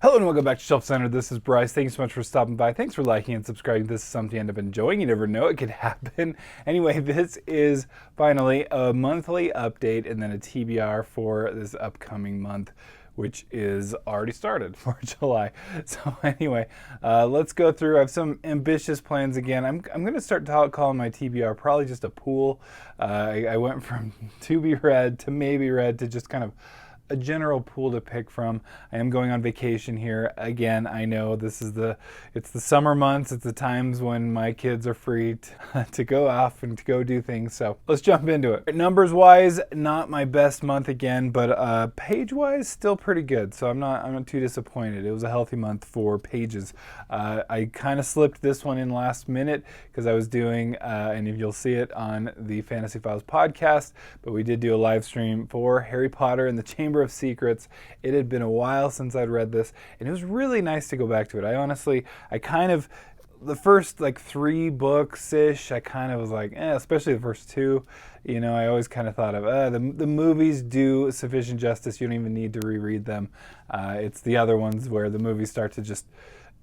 Hello and welcome back to Shelf Center. This is Bryce. Thanks so much for stopping by. Thanks for liking and subscribing. This is something you end up enjoying. You never know, it could happen. Anyway, this is finally a monthly update and then a TBR for this upcoming month, which is already started for July. So anyway, let's go through. I have some ambitious plans again. I'm going to start calling my TBR probably just a pool. I went from to be read to maybe read to just kind of a general pool to pick from. I am going on vacation here again. I know it's the summer months. It's the times when my kids are free to go off and to go do things. So let's jump into it. Numbers wise, not my best month again, but page wise, still pretty good. So I'm not too disappointed. It was a healthy month for pages. I kind of slipped this one in last minute because I was doing, and you'll see it on the Fantasy Files podcast, but we did do a live stream for Harry Potter and the Chamber of Secrets. It had been a while since I'd read this, and it was really nice to go back to it. I kind of, the first like 3 books-ish, I kind of was like, especially the first 2, I always kind of thought of, the movies do sufficient justice. You don't even need to reread them. It's the other ones where the movies start to just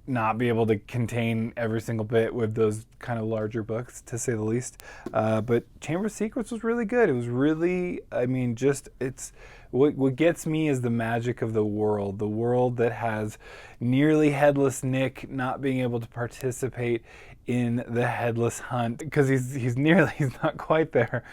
not be able to contain every single bit with those kind of larger books, to say the least. But Chamber of Secrets was really good. It was really, it's what gets me is the magic of the world that has nearly headless Nick not being able to participate in the headless hunt because he's not quite there,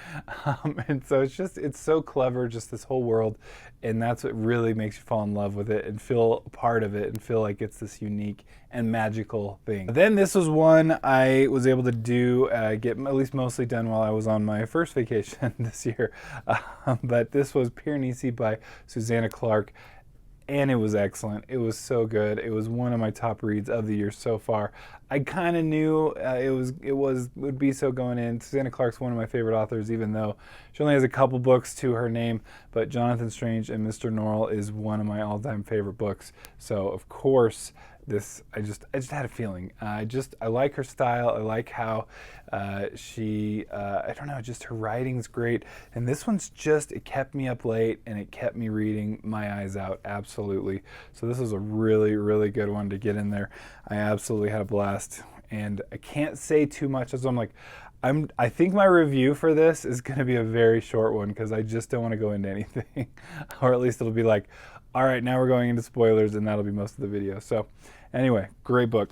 and so it's so clever, just this whole world, and that's what really makes you fall in love with it and feel part of it and feel like it's this unique and magical thing. Then this was one I was able to do, get at least mostly done while I was on my first vacation this year, but this was Piranesi by Susanna Clarke. And it was excellent. It was so good. It was one of my top reads of the year so far. I kind of knew it would be so going in. Susanna Clarke's one of my favorite authors, even though she only has a couple books to her name. But Jonathan Strange and Mr. Norrell is one of my all-time favorite books. So of course, I just had a feeling. I like her style. I like how she, I don't know, just her writing's great. And this one's it kept me up late and it kept me reading my eyes out, absolutely. So this is a really, really good one to get in there. I absolutely had a blast. And I can't say too much, as I think my review for this is going to be a very short one because I just don't want to go into anything. Or at least it'll be like, all right, now we're going into spoilers, and that'll be most of the video. So anyway, great book.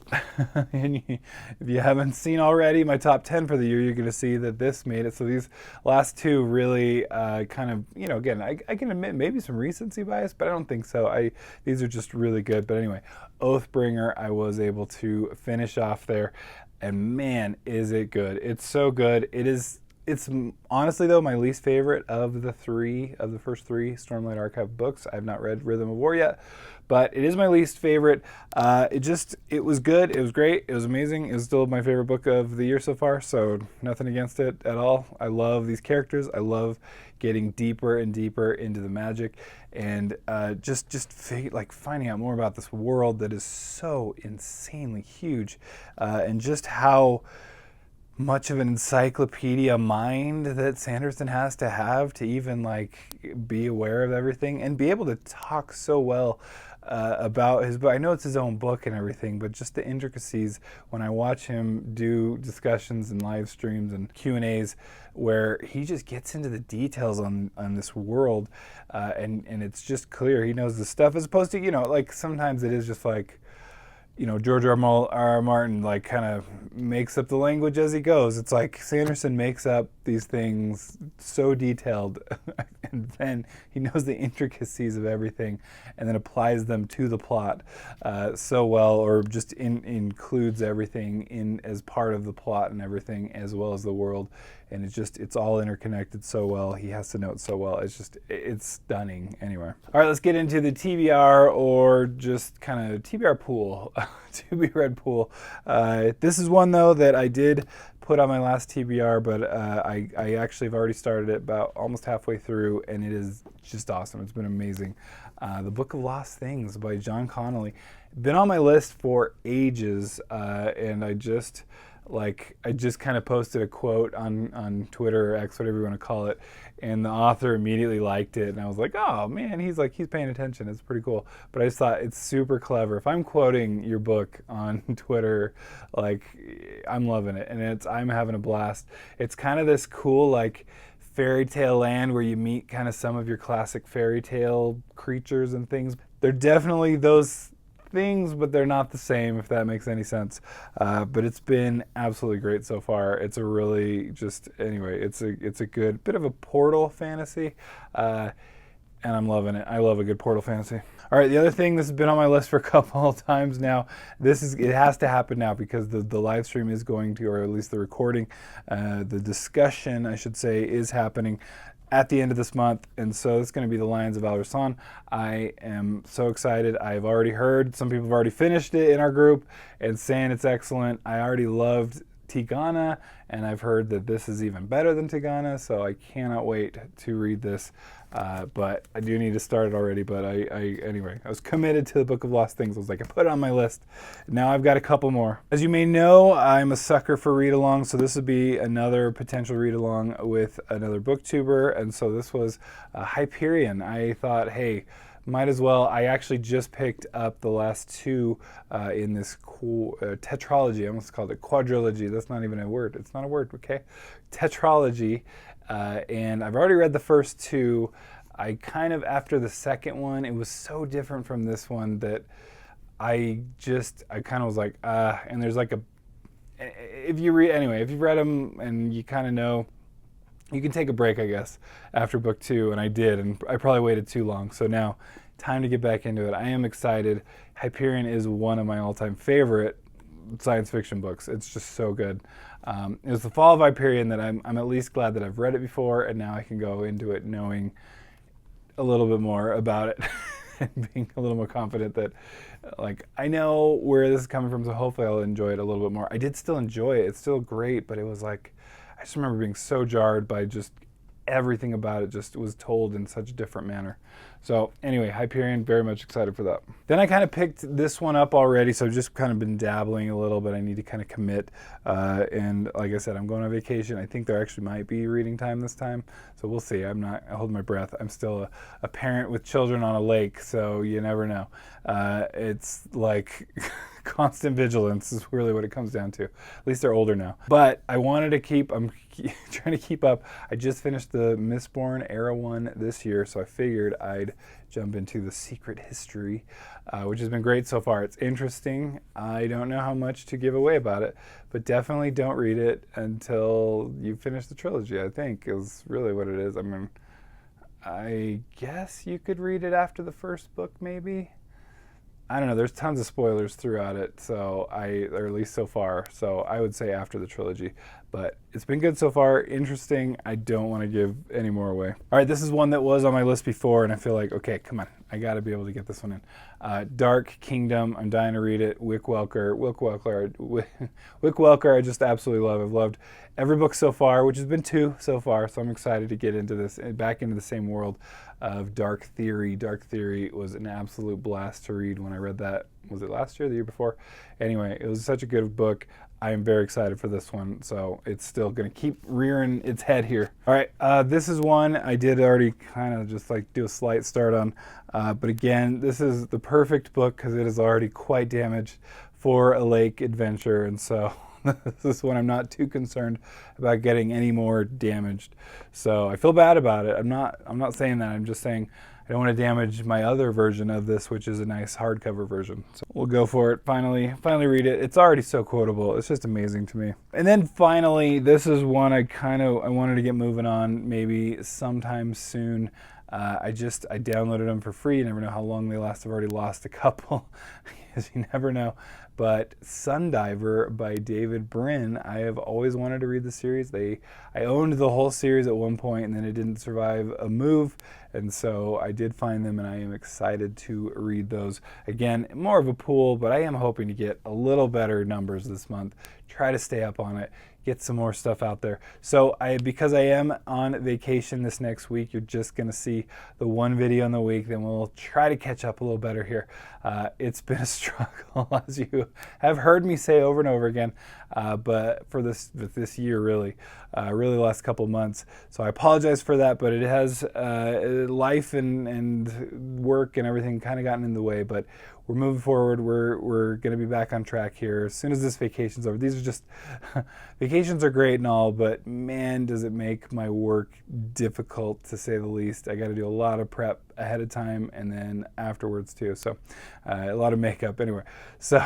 And if you haven't seen already my top 10 for the year, you're going to see that this made it. So these last 2 really kind of, again, I can admit maybe some recency bias, but I don't think so. These are just really good. But anyway, Oathbringer, I was able to finish off there. And man, is it good. It's so good. It's honestly, though, my least favorite of the first 3 Stormlight Archive books. I have not read Rhythm of War yet, but it is my least favorite. It was good. It was great. It was amazing. It was still my favorite book of the year so far, so nothing against it at all. I love these characters. I love getting deeper and deeper into the magic, and finding out more about this world that is so insanely huge, and just how much of an encyclopedia mind that Sanderson has to have to even be aware of everything and be able to talk so well about his book. I know it's his own book and everything, but just the intricacies when I watch him do discussions and live streams and Q&As where he just gets into the details on this world, and it's just clear he knows the stuff, as opposed to, sometimes it is just George R. Martin kind of makes up the language as he goes. It's like Sanderson makes up these things so detailed, and then he knows the intricacies of everything, and then applies them to the plot so well, or just includes everything in as part of the plot and everything, as well as the world. And it's all interconnected so well. He has to know it so well. It's stunning. Anyway. All right, let's get into the TBR, or just kind of TBR Pool, to be read pool. This is one, though, that I did put on my last TBR, but I actually have already started it about almost halfway through, and it is just awesome. It's been amazing. The Book of Lost Things by John Connolly. Been on my list for ages, and I just like I just kind of posted a quote on Twitter or X, whatever you want to call it, and the author immediately liked it, and I was like, oh man, he's paying attention. It's pretty cool. But I just thought it's super clever. If I'm quoting your book on Twitter, like I'm loving it, and I'm having a blast. It's kind of this cool like fairy tale land where you meet kind of some of your classic fairy tale creatures and things. They're definitely those things, but they're not the same, if that makes any sense. But it's been absolutely great so far. It's a really it's a good bit of a portal fantasy, and I'm loving it. I love a good portal fantasy. All right, the other thing, this has been on my list for a couple of times now. It has to happen now because the live stream is going to, or at least the recording, the discussion, I should say, is happening at the end of this month, and so it's going to be the Lions of Alderson. I am so excited. I've already heard some people have already finished it in our group and saying it's excellent. I already loved Tigana, and I've heard that this is even better than Tigana, so I cannot wait to read this. But I do need to start it already. But anyway, I was committed to the Book of Lost Things. I was like, I put it on my list. Now I've got a couple more. As you may know, I'm a sucker for read-along, so this would be another potential read-along with another booktuber. And so this was Hyperion. I thought, hey, might as well. I actually just picked up the last two in this cool tetralogy. I almost called it quadrilogy. That's not even a word. It's not a word, okay? Tetralogy. And I've already read the first two. I kind of, after the second one, it was so different from this one that I kind of was like, and there's like if you've read them and you kind of know, you can take a break, I guess, after book two, and I did, and I probably waited too long. So now, time to get back into it. I am excited. Hyperion is one of my all-time favorite science fiction books. It's just so good. It was the fall of Hyperion that I'm at least glad that I've read it before, and now I can go into it knowing a little bit more about it and being a little more confident that, like, I know where this is coming from, so hopefully I'll enjoy it a little bit more. I did still enjoy it. It's still great, but it was like, I just remember being so jarred by just everything about it just was told in such a different manner. So anyway, Hyperion, very much excited for that. Then I kind of picked this one up already, so I've just kind of been dabbling a little bit. I need to kind of commit. And like I said, I'm going on vacation. I think there actually might be reading time this time, so we'll see. I hold my breath. I'm still a parent with children on a lake, so you never know. It's like constant vigilance is really what it comes down to. At least they're older now. But I'm trying to keep up. I just finished the Mistborn Era 1 this year, so I figured I'd jump into The Secret History, which has been great so far. It's interesting. I don't know how much to give away about it, but definitely don't read it until you finish the trilogy, I think, is really what it is. I mean, I guess you could read it after the first book, maybe. I don't know, there's tons of spoilers throughout it, or at least so far, so I would say after the trilogy. But it's been good so far, interesting. I don't want to give any more away. All right, this is one that was on my list before, and I feel like, okay, come on, I got to be able to get this one in. Dark Kingdom, I'm dying to read it. Wick Welker, I just absolutely love. I've loved every book so far, which has been 2 so far, so I'm excited to get into this, back into the same world of Dark Theory. Dark Theory was an absolute blast to read when I read that. Was it last year or the year before? Anyway, it was such a good book. I am very excited for this one, so it's still going to keep rearing its head here. All right, this is one I did already kind of just like do a slight start on, but again, this is the perfect book because it is already quite damaged for a lake adventure, and so this is one I'm not too concerned about getting any more damaged. So I feel bad about it. I'm not saying that. I'm just saying I don't want to damage my other version of this, which is a nice hardcover version. So we'll go for it. Finally read it. It's already so quotable. It's just amazing to me. And then finally, this is one I wanted to get moving on maybe sometime soon. I downloaded them for free. You never know how long they last. I've already lost a couple, because you never know. But Sundiver by David Brin, I have always wanted to read the series. I owned the whole series at one point, and then it didn't survive a move, and so I did find them, and I am excited to read those. Again, more of a pool, but I am hoping to get a little better numbers this month. Try to stay up on it. get some more stuff out there. So because I am on vacation this next week, you're just going to see the one video in the week. Then we'll try to catch up a little better here. It's been a struggle, as you have heard me say over and over again, but for this year, really the last couple of months. So I apologize for that, but it has life and work and everything kind of gotten in the way. But we're moving forward. We're going to be back on track here as soon as this vacation's over. These are just vacations are great and all, but man, does it make my work difficult, to say the least. I got to do a lot of prep ahead of time and then afterwards too. So a lot of makeup anyway. So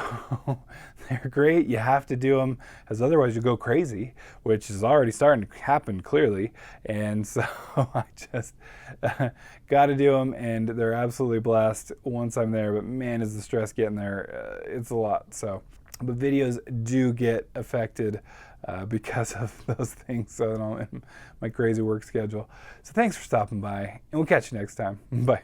they're great. You have to do them, as otherwise you go crazy, which is already starting to happen clearly. And so I just got to do them, and they're absolutely a blast once I'm there. But man, is the stress getting there. It's a lot. So, but videos do get affected because of those things, so in my crazy work schedule. So thanks for stopping by, and we'll catch you next time. Bye.